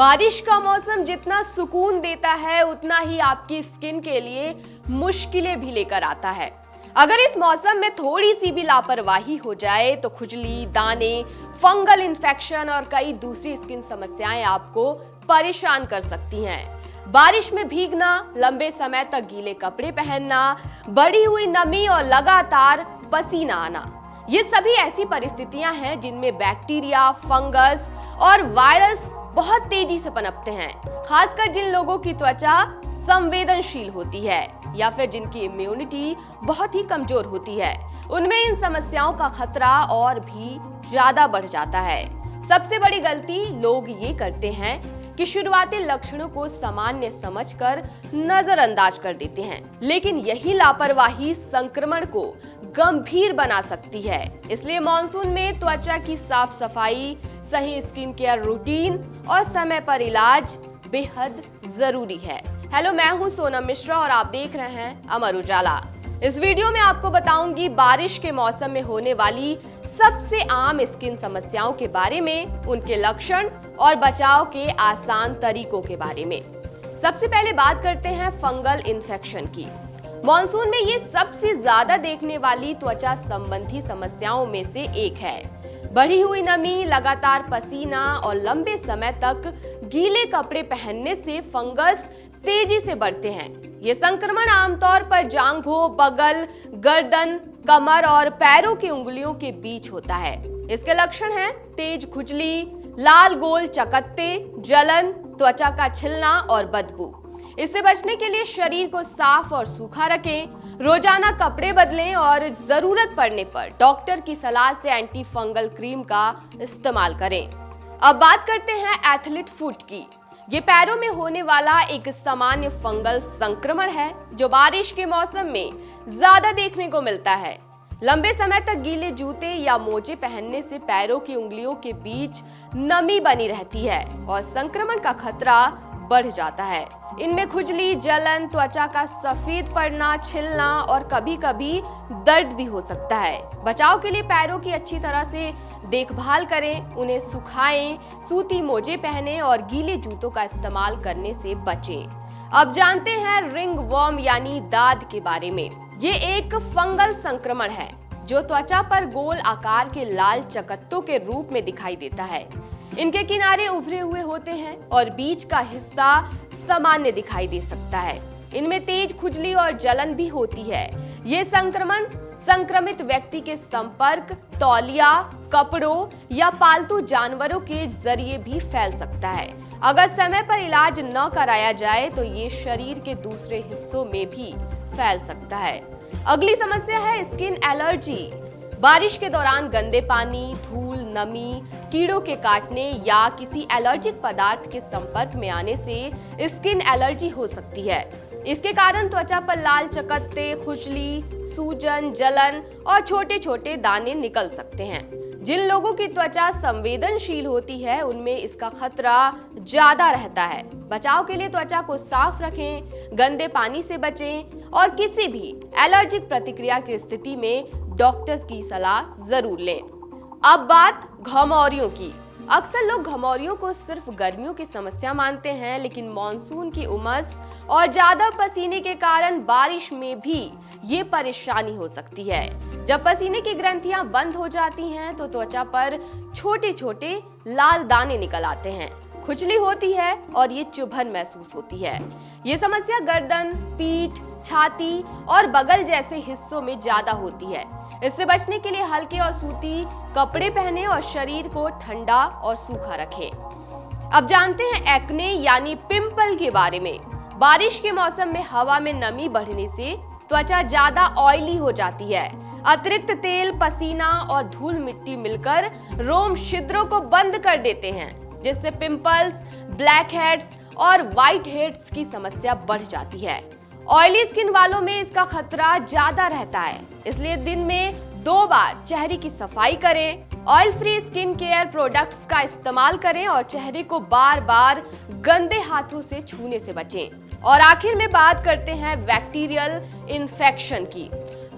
बारिश का मौसम जितना सुकून देता है उतना ही आपकी स्किन के लिए मुश्किलें भी लेकर आता है। अगर इस मौसम में थोड़ी सी भी लापरवाही हो जाए तो खुजली, दाने, फंगल इन्फेक्शन और कई दूसरी स्किन समस्याएं आपको परेशान कर सकती हैं। बारिश में भीगना, लंबे समय तक गीले कपड़े पहनना, बढ़ी हुई नमी और लगातार पसीना आना, ये सभी ऐसी परिस्थितियां हैं जिनमें बैक्टीरिया, फंगस और वायरस बहुत तेजी से पनपते हैं। खासकर जिन लोगों की त्वचा संवेदनशील होती है या फिर जिनकी इम्यूनिटी बहुत ही कमजोर होती है, उनमें इन समस्याओं का खतरा और भी ज्यादा बढ़ जाता है। सबसे बड़ी गलती लोग ये करते हैं कि शुरुआती लक्षणों को सामान्य समझकर नजरअंदाज कर देते हैं, लेकिन यही लापरवाही संक्रमण को गंभीर बना सकती है। इसलिए मॉनसून में त्वचा की साफ सफाई, सही स्किन केयर रूटीन और समय पर इलाज बेहद जरूरी है। हेलो, मैं हूं सोनम मिश्रा और आप देख रहे हैं अमर उजाला। इस वीडियो में आपको बताऊंगी बारिश के मौसम में होने वाली सबसे आम स्किन समस्याओं के बारे में, उनके लक्षण और बचाव के आसान तरीकों के बारे में। सबसे पहले बात करते हैं फंगल इन्फेक्शन की। मॉनसून में ये सबसे ज्यादा देखने वाली त्वचा संबंधी समस्याओं में से एक है। बढ़ी हुई नमी, लगातार पसीना और लंबे समय तक गीले कपड़े पहनने से फंगस तेजी से बढ़ते हैं। ये संक्रमण आमतौर पर जांघों, बगल, गर्दन, कमर और पैरों की उंगलियों के बीच होता है। इसके लक्षण हैं तेज खुजली, लाल गोल चकत्ते, जलन, त्वचा का छिलना और बदबू। इससे बचने के लिए शरीर को साफ और सूखा रखें, रोजाना कपड़े बदलें और जरूरत पड़ने पर डॉक्टर की सलाह से एंटी फंगल क्रीम का इस्तेमाल करें। अब बात करते हैं एथलीट फुट की। ये पैरों में होने वाला एक सामान्य फंगल संक्रमण है जो बारिश के मौसम में ज्यादा देखने को मिलता है। लंबे समय तक गीले जूते या मोजे पहनने से पैरों की उंगलियों के बीच नमी बनी रहती है और संक्रमण का खतरा बढ़ जाता है। इनमें खुजली, जलन, त्वचा का सफेद पड़ना, छिलना और कभी-कभी दर्द भी हो सकता है। बचाव के लिए पैरों की अच्छी तरह से देखभाल करें, उन्हें सुखाएं, सूती मोजे पहनें और गीले जूतों का इस्तेमाल करने से बचें। अब जानते हैं रिंग वर्म यानी दाद के बारे में। ये एक फंगल संक्रमण है जो त्वचा पर गोल आकार के लाल चकत्तों के रूप में दिखाई देता है। इनके किनारे उभरे हुए होते हैं और बीच का हिस्सा सामान्य दिखाई दे सकता है। इनमें तेज खुजली और जलन भी होती है। ये संक्रमण संक्रमित व्यक्ति के संपर्क, तौलिया, कपड़ों या पालतू जानवरों के जरिए भी फैल सकता है। अगर समय पर इलाज न कराया जाए तो ये शरीर के दूसरे हिस्सों में भी फैल सकता है। अगली समस्या है स्किन एलर्जी। बारिश के दौरान गंदे पानी, धूल, नमी, कीड़ों के काटने या किसी एलर्जिक पदार्थ के संपर्क में आने से स्किन एलर्जी हो सकती है। इसके कारण त्वचा पर लाल चकत्ते, खुजली, सूजन, जलन और छोटे छोटे दाने निकल सकते हैं। जिन लोगों की त्वचा संवेदनशील होती है उनमें इसका खतरा ज्यादा रहता है। बचाव के लिए त्वचा को साफ रखें, गंदे पानी से बचें और किसी भी एलर्जिक प्रतिक्रिया की स्थिति में डॉक्टर्स की सलाह जरूर लें। अब बात घमौरियों की। अक्सर लोग घमौरियों को सिर्फ गर्मियों की समस्या मानते हैं, लेकिन मॉनसून की उमस और ज्यादा पसीने के कारण बारिश में भी ये परेशानी हो सकती है। जब पसीने की ग्रंथियां बंद हो जाती हैं तो त्वचा पर छोटे छोटे लाल दाने निकल आते हैं, खुजली होती है और ये चुभन महसूस होती है। ये समस्या गर्दन, पीठ, छाती और बगल जैसे हिस्सों में ज्यादा होती है। इससे बचने के लिए हल्के और सूती कपड़े पहने और शरीर को ठंडा और सूखा रखें। अब जानते हैं एक्ने यानी पिंपल के बारे में। बारिश के मौसम में हवा में नमी बढ़ने से त्वचा ज्यादा ऑयली हो जाती है। अतिरिक्त तेल, पसीना और धूल मिट्टी मिलकर रोम छिद्रों को बंद कर देते हैं, जिससे पिंपल्स, ब्लैक हेड्स और व्हाइट हेड्स की समस्या बढ़ जाती है। ऑयली स्किन वालों में इसका खतरा ज्यादा रहता है, इसलिए दिन में 2 बार चेहरे की सफाई करें, oil free skin care products का इस्तेमाल करें और चेहरे को बार बार गंदे हाथों से छूने से बचें। और आखिर में बात करते हैं बैक्टीरियल इन्फेक्शन की।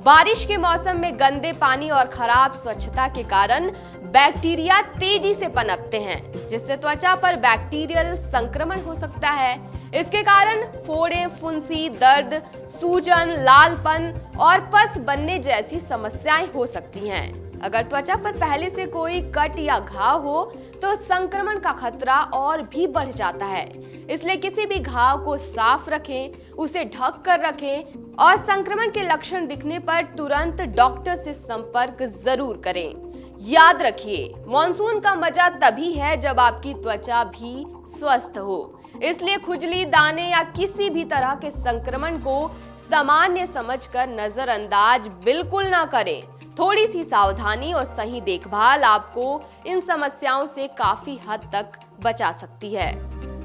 बारिश के मौसम में गंदे पानी और खराब स्वच्छता के कारण बैक्टीरिया तेजी से पनपते हैं, जिससे त्वचा पर बैक्टीरियल संक्रमण हो सकता है। इसके कारण फोड़े, फुंसी, दर्द, सूजन, लालपन और पस बनने जैसी समस्याएं हो सकती हैं। अगर त्वचा पर पहले से कोई कट या घाव हो तो संक्रमण का खतरा और भी बढ़ जाता है। इसलिए किसी भी घाव को साफ रखें, उसे ढक कर रखें और संक्रमण के लक्षण दिखने पर तुरंत डॉक्टर से संपर्क जरूर करें। याद रखिए, मॉनसून का मजा तभी है जब आपकी त्वचा भी स्वस्थ हो। इसलिए खुजली, दाने या किसी भी तरह के संक्रमण को सामान्य समझकर नजरअंदाज बिल्कुल ना करें। थोड़ी सी सावधानी और सही देखभाल आपको इन समस्याओं से काफी हद तक बचा सकती है।